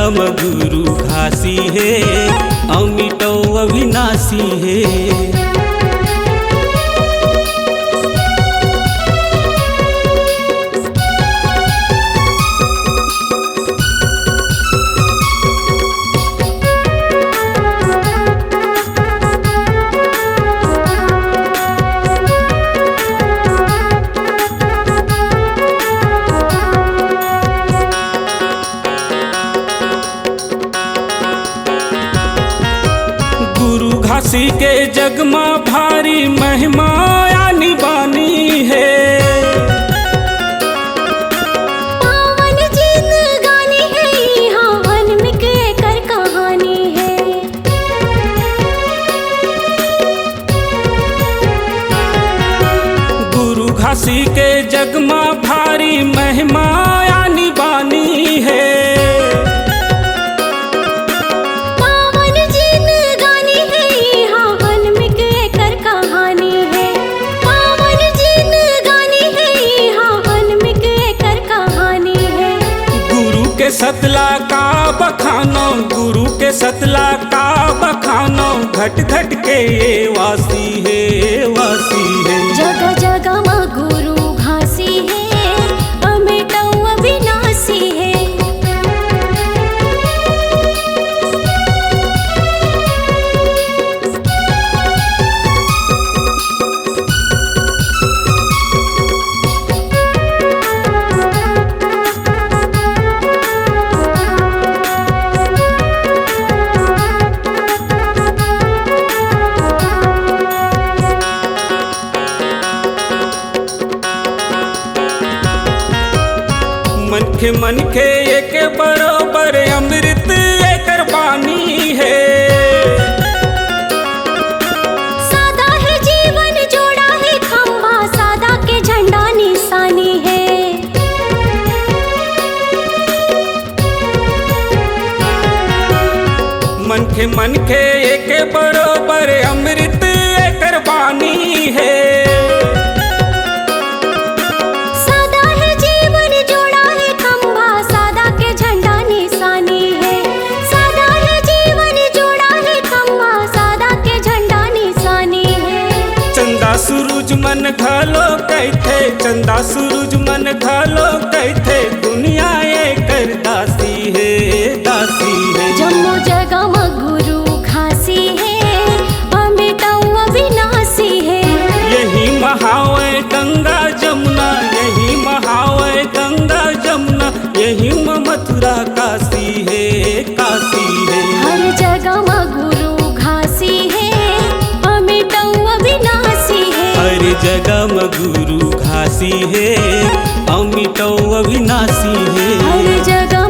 जगह में गुरु घासी है, अमिटो अविनाशी है। घासी के जग में भारी महिमा यानी बानी है। पावन जीत गानी है, यहाँ अनमिक कर कहानी है। गुरु घासी के जग में भारी महिमा यानी बानी है। सतला का बखानो, गुरु के सतला का बखानो, घट घट के ये वासी है, वासी है। जगह जगह में गुरु घासी है, अमिटो अविनाशी है। मन के एक बरोबर अमृत एक बानी है। सादा है जीवन जोड़ा है खंभा, सादा के झंडा निशानी है। मन के एक बरोबर अमृत एक बानी है। सूरज मन घालो कैथे, चंदा सूरज मन घालो कैथे, दुनिया ये कर दासी है, दासी है। जम्मू जगह में गुरु घासी है, अमिटो अविनाशी है। यही महावे गंगा जमुना, यही महावे गंगा जमुना, यही मथुरा काशी है, काशी है। हर जगह में गुरु घासी है, अमिटो अविनाशी है। हर जगह में गुरु घासी है, अमिटो अविनाशी है। हर जगह